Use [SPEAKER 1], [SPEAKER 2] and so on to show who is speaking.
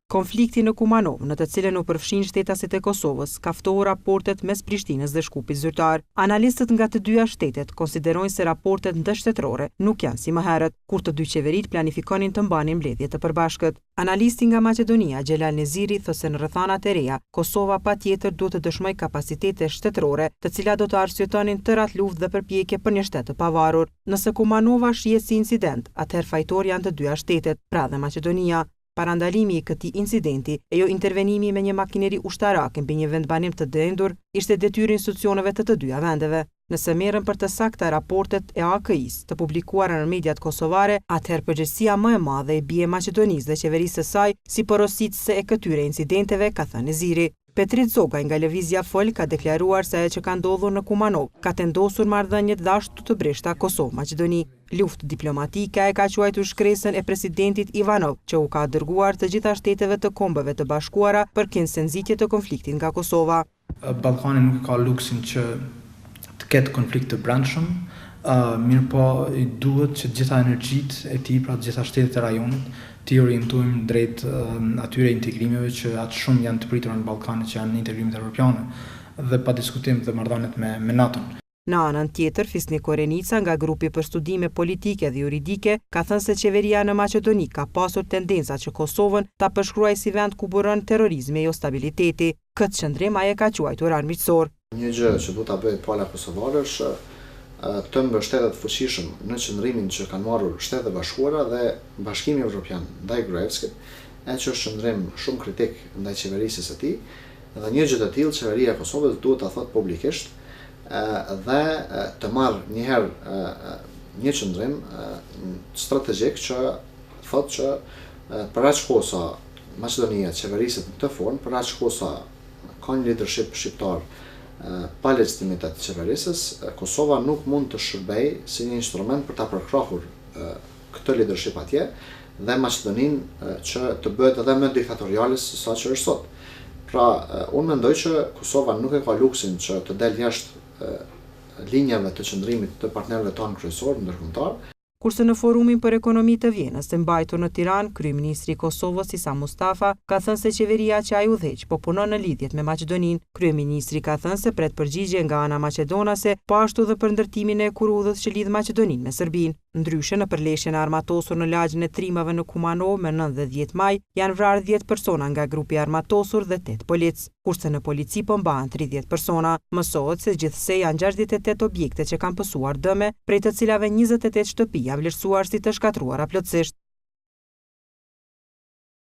[SPEAKER 1] Konflikti në Kumanov, në të cilën u përfshin shtetasit e Kosovës, ka ftohur raportet mes Prishtinës dhe Shkupit Zyrtar. Analistët nga të dyja shtetet konsiderojnë se raportet ndërshtetërore nuk janë si më herët, kur të dy qeverit planifikonin të mbanin mbledhje të përbashkët. Analisti nga Maqedonia, Xhelal Neziri, thosë se në rrethanat e reja, Kosova patjetër duhet të dëshmojë kapacitete shtetërore, të cilat do të arsyetonin tërat luftë dhe përpjekje për një shtet të pavarur. Nëse Kumanova shihet si incident, atëherë fajtor janë të dyja shtetet, pra dhe Maqedonia. Parandalimi i këtij incidenti e jo intervenimi me një makineri ushtarake mbi një vendbanim të dendur ishte detyrë institucioneve të dyja vendeve. Nëse merren për të sakta raportet e AKI-s të publikuara në mediat kosovare, atëherë përgjegjësia më e madhe i bie Maqedonisë dhe qeverisë së saj si porositëse e këtyre incidenteve, ka thënë Neziri. Petrit Zogaj nga Lëvizja Fol ka deklaruar se ajo që ka ndodhur në Kumanov ka tendosur marrëdhëniet dashur të breshta Kosovë-Maqedoni. Luftë diplomatike e ka quajtur shkresën e presidentit Ivanov, që u ka dërguar të gjitha shteteve të Kombeve të Bashkuara për nxitje të konfliktit nga Kosova.
[SPEAKER 2] Ballkani nuk ka luksin që të ketë konflikt të brendshëm, mirë po i duhet që gjitha energjitë e tij, pra gjitha shtetet e rajonit, të orientojmë drejt atyre integrimeve që atë shumë janë të pritura në Ballkanin, që janë integrimet evropiane dhe pa diskutim dhe marrëdhëniet me NATO-n.
[SPEAKER 1] Në anën tjetër, Fisnik Korenica nga grupi për studime politike dhe juridike ka thënë se qeveria në Maqedoni ka pasur tendenca që Kosovën ta përshkruajë si vend ku buron terrorizmi jo stabiliteti. Këtë qëndrim ai e ka quajtur armiqësor.
[SPEAKER 3] Një gjë që duhet ta bëjë pala kosovare është të mbështetet fuqishëm në qëndrimin që kanë marrur Shtetet e Bashkuara dhe Bashkimi Evropian ndaj Gruevskit, që është qëndrim shumë kritik ndaj qeverisë së tij, dhe një gjë të tillë qeveria e Kosovës duhet ta thotë publikisht dhe të marrë njëherë një qëndrim strategjik që thotë që për aq kohë sa Maqedonia qeveriset në këtë formë, për aq kohë sa ka një leadership shqiptar pa legitimitet të qeverisës, Kosova nuk mund të shërbejë si një instrument për ta përkrahur këtë leadership atje dhe Maqedoninë që të bëhet edhe më diktatoriale se sa që është sot. Pra, unë mendoj që Kosova nuk e ka luksin që të del jashtë linjave të qëndrimit të partnerëve tanë kryesor ndërkombëtar.
[SPEAKER 1] Kurse në forumin për ekonomi të Vjenës të mbajtur në Tiranë, kryeministri i Kosovës Isa Mustafa ka thënë se qeveria që ai udhëheq po punon në lidhjet me Maqedoninë. Kryeministri ka thënë se pret përgjigje nga ana maqedonase, po ashtu dhe për ndërtimin e kurudhës që lidh Maqedoninë me Serbinë. Ndryshe, në përleshjen e armatosur në lagjin e trimave në Kumanov me 9 dhe 10 maj, janë vrarë 10 persona nga grupi armatosur dhe 8 polic, kurse në polici po mbahen 30 persona. Mësohet se gjithsej janë 68 objekte që kanë pësuar dëme, prej të cilave 28 shtëpi janë vlerësuar si të shkatruara plotësisht.